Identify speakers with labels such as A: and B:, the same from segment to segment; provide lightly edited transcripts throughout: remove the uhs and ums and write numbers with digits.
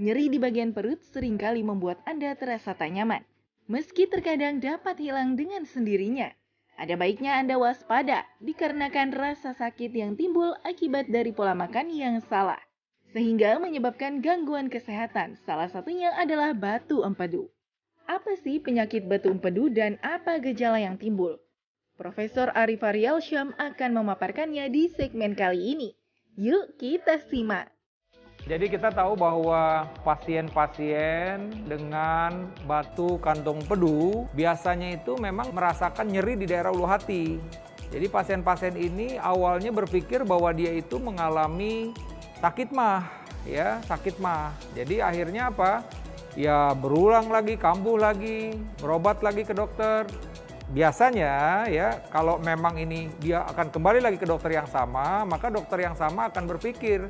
A: Nyeri di bagian perut seringkali membuat Anda terasa tak nyaman, meski terkadang dapat hilang dengan sendirinya. Ada baiknya Anda waspada dikarenakan rasa sakit yang timbul akibat dari pola makan yang salah, sehingga menyebabkan gangguan kesehatan. Salah satunya adalah batu empedu. Apa sih penyakit batu empedu dan apa gejala yang timbul? Profesor Arif Aryasyam akan memaparkannya di segmen kali ini. Yuk kita simak.
B: Jadi kita tahu bahwa pasien-pasien dengan batu kantong empedu biasanya itu memang merasakan nyeri di daerah ulu hati. Jadi pasien-pasien ini awalnya berpikir bahwa dia itu mengalami sakit mah, ya sakit mah. Jadi akhirnya apa? Ya berulang lagi, kambuh lagi, berobat lagi ke dokter. Biasanya ya kalau memang ini dia akan kembali lagi ke dokter yang sama, maka dokter yang sama akan berpikir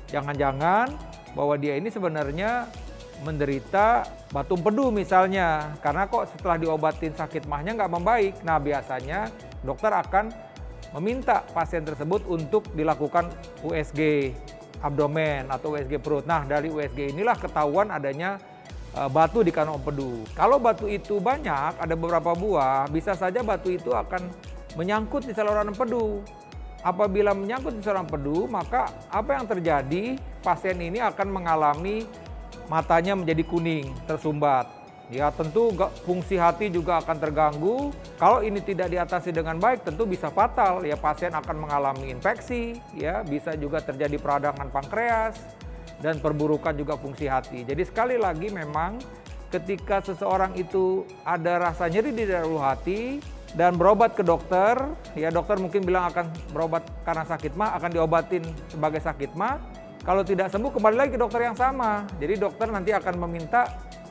B: jangan-jangan bahwa dia ini sebenarnya menderita batu empedu misalnya, karena kok setelah diobatin sakit mahnya nggak membaik. Nah biasanya dokter akan meminta pasien tersebut untuk dilakukan USG abdomen atau USG perut. Nah dari USG inilah ketahuan adanya batu di kantong empedu. Kalau batu itu banyak, ada beberapa buah, bisa saja batu itu akan menyangkut di saluran empedu. Apabila menyangkut di saluran empedu, maka apa yang terjadi? Pasien ini akan mengalami matanya menjadi kuning, tersumbat. Ya tentu fungsi hati juga akan terganggu. Kalau ini tidak diatasi dengan baik, tentu bisa fatal. Ya pasien akan mengalami infeksi, ya bisa juga terjadi peradangan pankreas dan perburukan juga fungsi hati. Jadi sekali lagi memang ketika seseorang itu ada rasa nyeri di daerah ulu hati dan berobat ke dokter, ya dokter mungkin bilang akan berobat karena sakit mah, akan diobatin sebagai sakit mah. Kalau tidak sembuh kembali lagi ke dokter yang sama. Jadi dokter nanti akan meminta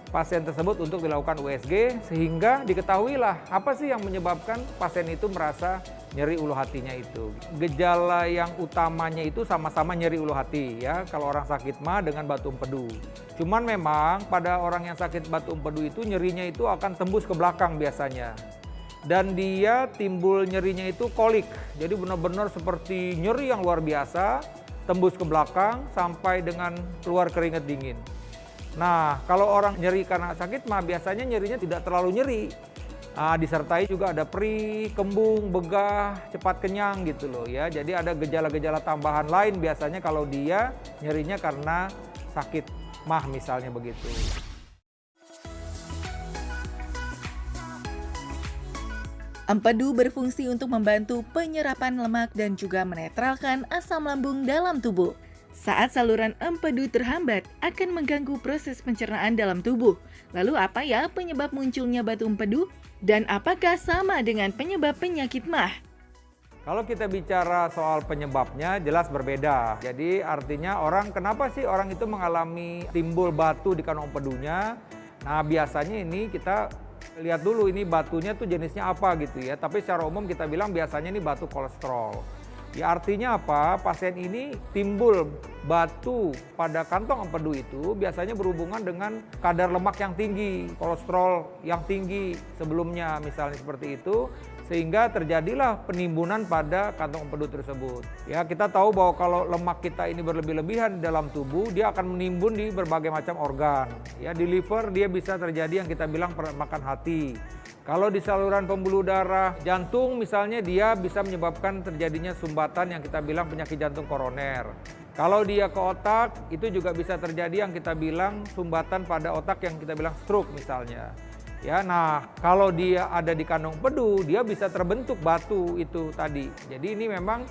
B: pasien tersebut untuk dilakukan USG sehingga diketahuilah apa sih yang menyebabkan pasien itu merasa nyeri ulu hatinya itu. Gejala yang utamanya itu sama-sama nyeri ulu hati ya kalau orang sakit mah dengan batu empedu. Cuman memang pada orang yang sakit batu empedu itu nyerinya itu akan tembus ke belakang biasanya. Dan dia timbul nyerinya itu kolik. Jadi benar-benar seperti nyeri yang luar biasa, tembus ke belakang sampai dengan keluar keringat dingin. Nah, kalau orang nyeri karena sakit mah biasanya nyerinya tidak terlalu nyeri. Disertai juga ada perih, kembung, begah, cepat kenyang gitu loh ya. Jadi ada gejala-gejala tambahan lain biasanya kalau dia nyerinya karena sakit mah misalnya begitu.
A: Empedu berfungsi untuk membantu penyerapan lemak dan juga menetralkan asam lambung dalam tubuh. Saat saluran empedu terhambat, akan mengganggu proses pencernaan dalam tubuh. Lalu apa ya penyebab munculnya batu empedu? Dan apakah sama dengan penyebab penyakit mah?
B: Kalau kita bicara soal penyebabnya jelas berbeda. Jadi artinya kenapa sih orang itu mengalami timbul batu di kantong empedunya? Nah biasanya ini kita lihat dulu ini batunya tuh jenisnya apa gitu ya. Tapi secara umum kita bilang biasanya ini batu kolesterol. Ya artinya apa? Pasien ini timbul batu pada kantong empedu itu biasanya berhubungan dengan kadar lemak yang tinggi, kolesterol yang tinggi sebelumnya misalnya seperti itu. Sehingga terjadilah penimbunan pada kantong empedu tersebut. Ya kita tahu bahwa kalau lemak kita ini berlebih-lebihan di dalam tubuh, dia akan menimbun di berbagai macam organ. Ya di liver dia bisa terjadi yang kita bilang permakan hati. Kalau di saluran pembuluh darah jantung misalnya dia bisa menyebabkan terjadinya sumbatan yang kita bilang penyakit jantung koroner. Kalau dia ke otak itu juga bisa terjadi yang kita bilang sumbatan pada otak yang kita bilang stroke misalnya. Ya, nah kalau dia ada di kantong empedu, dia bisa terbentuk batu itu tadi. Jadi ini memang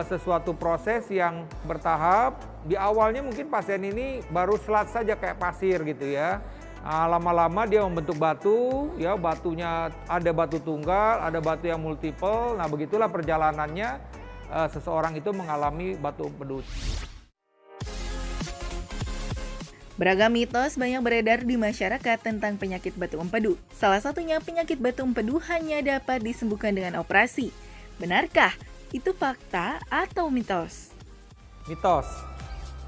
B: sesuatu proses yang bertahap. Di awalnya mungkin pasien ini baru selat saja kayak pasir gitu ya. Lama-lama dia membentuk batu, ya batunya ada batu tunggal, ada batu yang multiple. Nah begitulah perjalanannya seseorang itu mengalami batu empedu.
A: Beragam mitos banyak beredar di masyarakat tentang penyakit batu empedu. Salah satunya penyakit batu empedu hanya dapat disembuhkan dengan operasi. Benarkah itu fakta atau mitos?
B: Mitos.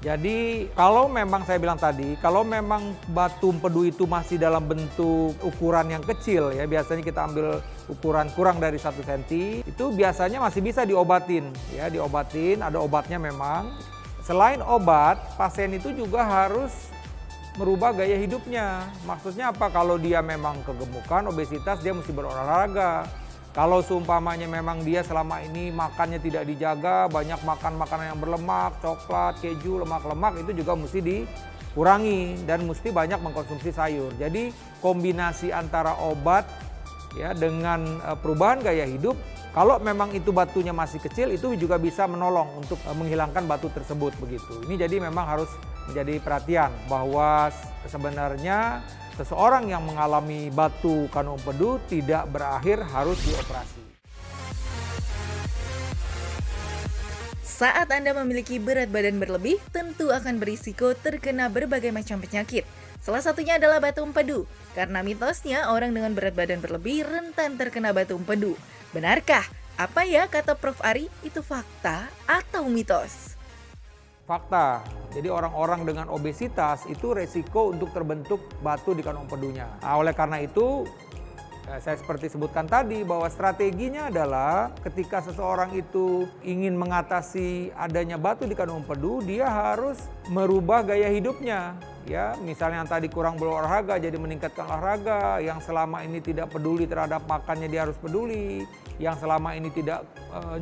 B: Jadi kalau memang saya bilang tadi, kalau memang batu empedu itu masih dalam bentuk ukuran yang kecil ya, biasanya kita ambil ukuran kurang dari 1 cm, itu biasanya masih bisa diobatin. Ya, diobatin, ada obatnya memang. Selain obat, pasien itu juga harus merubah gaya hidupnya. Maksudnya apa? Kalau dia memang kegemukan, obesitas, dia mesti berolahraga. Kalau seumpamanya memang dia selama ini makannya tidak dijaga, banyak makan makanan yang berlemak, coklat, keju, lemak-lemak, itu juga mesti dikurangi dan mesti banyak mengkonsumsi sayur. Jadi kombinasi antara obat ya dengan perubahan gaya hidup, kalau memang itu batunya masih kecil, itu juga bisa menolong untuk menghilangkan batu tersebut begitu. Ini jadi memang harus menjadi perhatian bahwa sebenarnya seseorang yang mengalami batu kandung empedu tidak berakhir harus dioperasi.
A: Saat Anda memiliki berat badan berlebih, tentu akan berisiko terkena berbagai macam penyakit. Salah satunya adalah batu empedu, karena mitosnya orang dengan berat badan berlebih rentan terkena batu empedu. Benarkah? Apa ya kata Prof. Ari? Itu fakta atau mitos?
B: Fakta, jadi orang-orang dengan obesitas itu resiko untuk terbentuk batu di kandung empedunya. Nah, oleh karena itu, saya seperti sebutkan tadi bahwa strateginya adalah ketika seseorang itu ingin mengatasi adanya batu di kandung empedu, dia harus merubah gaya hidupnya. Ya, misalnya yang tadi kurang berolahraga jadi meningkatkan olahraga, yang selama ini tidak peduli terhadap makannya dia harus peduli, yang selama ini tidak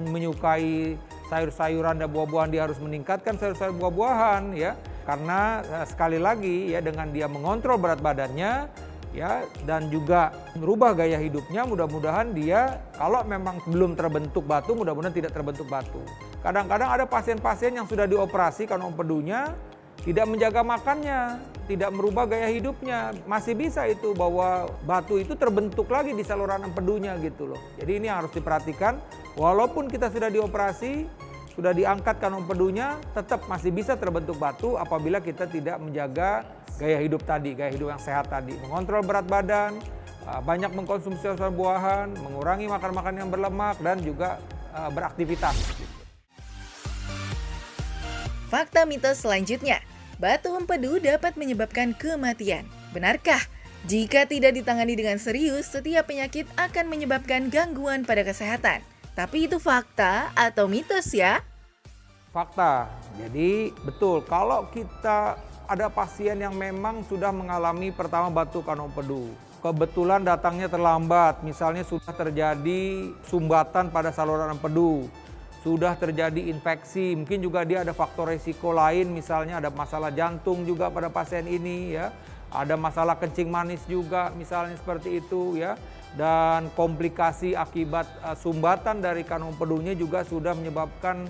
B: menyukai sayur-sayuran dan buah-buahan dia harus meningkatkan sayur-sayur buah-buahan ya. Karena sekali lagi ya dengan dia mengontrol berat badannya ya dan juga merubah gaya hidupnya, mudah-mudahan dia kalau memang belum terbentuk batu, mudah-mudahan tidak terbentuk batu. Kadang-kadang ada pasien-pasien yang sudah dioperasi kandung empedunya tidak menjaga makannya, tidak merubah gaya hidupnya, masih bisa itu bahwa batu itu terbentuk lagi di saluran empedunya gitu loh. Jadi ini harus diperhatikan, walaupun kita sudah dioperasi, sudah diangkat kandung empedunya, tetap masih bisa terbentuk batu apabila kita tidak menjaga gaya hidup tadi, gaya hidup yang sehat tadi. Mengontrol berat badan, banyak mengkonsumsi sayur buahan, mengurangi makan-makan yang berlemak, dan juga beraktivitas.
A: Fakta mitos selanjutnya, batu empedu dapat menyebabkan kematian. Benarkah? Jika tidak ditangani dengan serius, setiap penyakit akan menyebabkan gangguan pada kesehatan. Tapi itu fakta atau mitos ya?
B: Fakta. Jadi betul, kalau kita ada pasien yang memang sudah mengalami pertama batu kandung empedu, kebetulan datangnya terlambat, misalnya sudah terjadi sumbatan pada saluran empedu, sudah terjadi infeksi, mungkin juga dia ada faktor resiko lain, misalnya ada masalah jantung juga pada pasien ini ya, ada masalah kencing manis juga misalnya seperti itu ya, dan komplikasi akibat sumbatan dari kandung empedunya juga sudah menyebabkan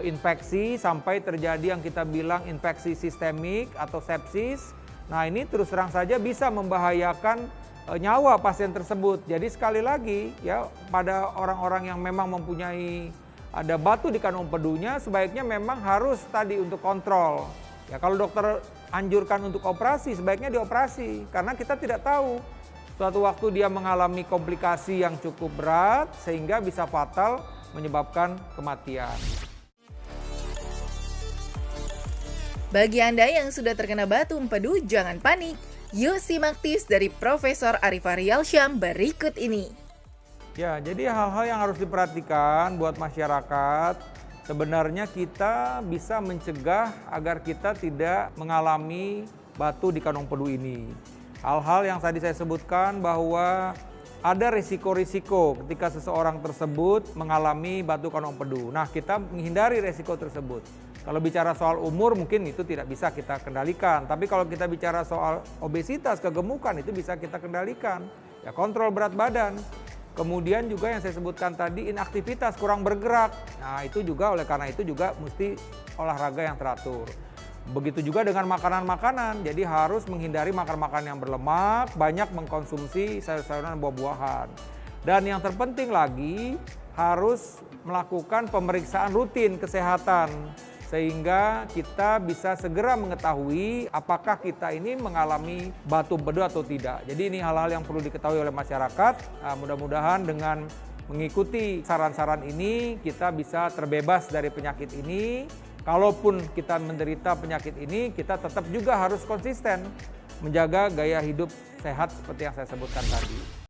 B: infeksi sampai terjadi yang kita bilang infeksi sistemik atau sepsis. Nah ini terus terang saja bisa membahayakan nyawa pasien tersebut. Jadi sekali lagi ya pada orang-orang yang memang mempunyai ada batu di kandung empedunya, sebaiknya memang harus tadi untuk kontrol. Ya kalau dokter anjurkan untuk operasi, sebaiknya dioperasi. Karena kita tidak tahu, suatu waktu dia mengalami komplikasi yang cukup berat, sehingga bisa fatal menyebabkan kematian.
A: Bagi Anda yang sudah terkena batu empedu, jangan panik. Yuk simak tips dari Profesor Arif Ariyalsyam berikut ini.
B: Ya, jadi hal-hal yang harus diperhatikan buat masyarakat, sebenarnya kita bisa mencegah agar kita tidak mengalami batu di kandung empedu ini. Hal-hal yang tadi saya sebutkan bahwa ada risiko-risiko ketika seseorang tersebut mengalami batu kandung empedu. Nah, kita menghindari risiko tersebut. Kalau bicara soal umur mungkin itu tidak bisa kita kendalikan, tapi kalau kita bicara soal obesitas, kegemukan itu bisa kita kendalikan. Ya, kontrol berat badan. Kemudian juga yang saya sebutkan tadi, inaktivitas, kurang bergerak. Nah itu juga oleh karena itu juga mesti olahraga yang teratur. Begitu juga dengan makanan-makanan, jadi harus menghindari makan-makanan yang berlemak, banyak mengkonsumsi sayur-sayuran dan buah-buahan. Dan yang terpenting lagi, harus melakukan pemeriksaan rutin kesehatan. Sehingga kita bisa segera mengetahui apakah kita ini mengalami batu empedu atau tidak. Jadi ini hal-hal yang perlu diketahui oleh masyarakat. Nah, mudah-mudahan dengan mengikuti saran-saran ini kita bisa terbebas dari penyakit ini. Kalaupun kita menderita penyakit ini, kita tetap juga harus konsisten menjaga gaya hidup sehat seperti yang saya sebutkan tadi.